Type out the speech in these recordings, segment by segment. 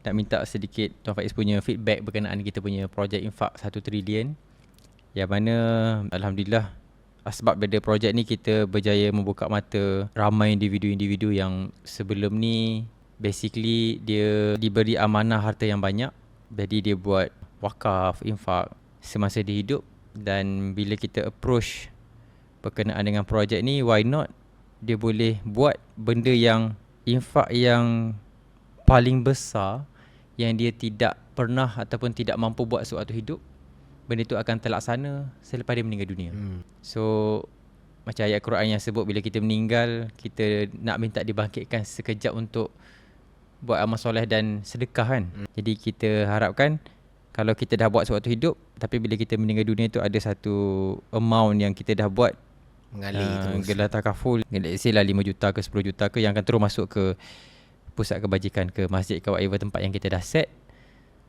nak minta sedikit Tuan Faiz punya feedback berkenaan kita punya projek infak 1 trilion, yang mana Alhamdulillah sebab pada projek ni kita berjaya membuka mata ramai individu-individu yang sebelum ni basically dia diberi amanah harta yang banyak, jadi dia buat wakaf, infak semasa dia hidup. Dan bila kita approach berkenaan dengan projek ni, why not dia boleh buat benda yang infak yang paling besar yang dia tidak pernah ataupun tidak mampu buat sewaktu hidup, benda itu akan terlaksana selepas dia meninggal dunia. So macam ayat Quran yang sebut, bila kita meninggal, kita nak minta dibangkitkan sekejap untuk buat amal soleh dan sedekah kan. Jadi kita harapkan kalau kita dah buat sewaktu hidup, tapi bila kita meninggal dunia tu ada satu amount yang kita dah buat mengalir terus. Gelar takaful, let's say lah 5 juta ke 10 juta ke, yang akan terus masuk ke pusat kebajikan, ke masjid, ke whatever tempat yang kita dah set.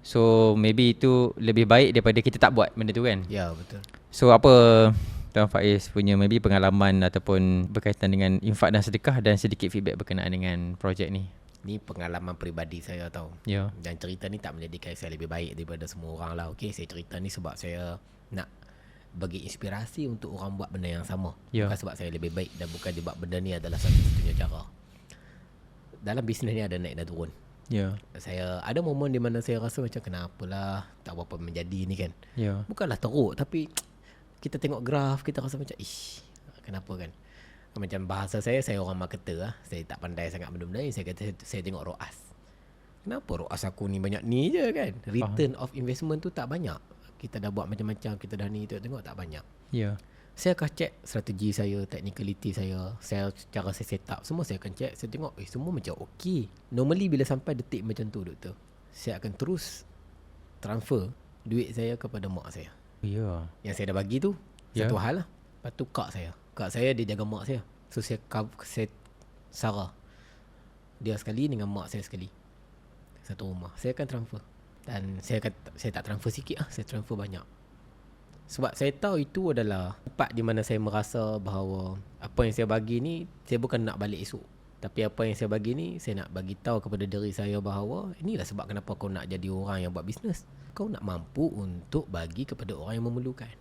So maybe itu lebih baik daripada kita tak buat benda tu kan. Ya, betul. So apa Tuan Faiz punya maybe pengalaman ataupun berkaitan dengan infak dan sedekah, dan sedikit feedback berkenaan dengan projek ni? Ni pengalaman peribadi saya tau. Ya. Dan cerita ni tak menjadikan saya lebih baik daripada semua orang lah. Okay, saya cerita ni sebab saya nak bagi inspirasi untuk orang buat benda yang sama. Bukan sebab saya lebih baik, dan bukan sebab benda ni adalah satu-satunya cara. Dalam bisnes ni ada naik dan turun. Saya ada momen di mana saya rasa macam kenapalah tak berapa menjadi ni kan. Bukanlah teruk, tapi kita tengok graf, kita rasa macam kenapa kan. Macam bahasa saya orang marketer lah. Saya tak pandai sangat benda-benda ni. Saya kata saya tengok ROAS. Kenapa ROAS aku ni banyak ni je kan. Return of investment tu tak banyak. Kita dah buat macam-macam, kita dah ni, tengok tak banyak. Saya akan check strategi saya, technicality saya, cara saya set up, semua saya akan check. Saya tengok semua macam okey. Normally bila sampai detik macam tu doktor, saya akan terus transfer duit saya kepada mak saya. Yang saya dah bagi tu satu hal lah. Lepas tu kak saya dia jaga mak saya. So saya Sarah dia sekali dengan mak saya sekali, satu rumah. Saya akan transfer. Dan saya tak transfer sikit lah, saya transfer banyak. Sebab saya tahu itu adalah tempat di mana saya merasa bahawa apa yang saya bagi ni, saya bukan nak balik esok. Tapi apa yang saya bagi ni, saya nak bagi tahu kepada diri saya bahawa inilah sebab kenapa kau nak jadi orang yang buat bisnes. Kau nak mampu untuk bagi kepada orang yang memerlukan.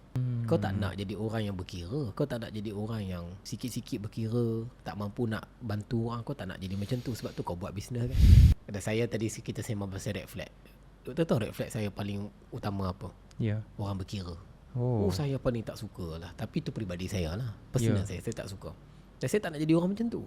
Kau tak nak jadi orang yang berkira. Kau tak nak jadi orang yang sikit-sikit berkira, tak mampu nak bantu orang. Kau tak nak jadi macam tu. Sebab tu kau buat bisnes kan. Ada saya tadi kita sembang pasal red flag. Doktor tahu red flag saya paling utama apa? Orang berkira. Saya paling tak suka lah. Tapi itu peribadi saya lah, personal saya tak suka. Dan saya tak nak jadi orang macam tu.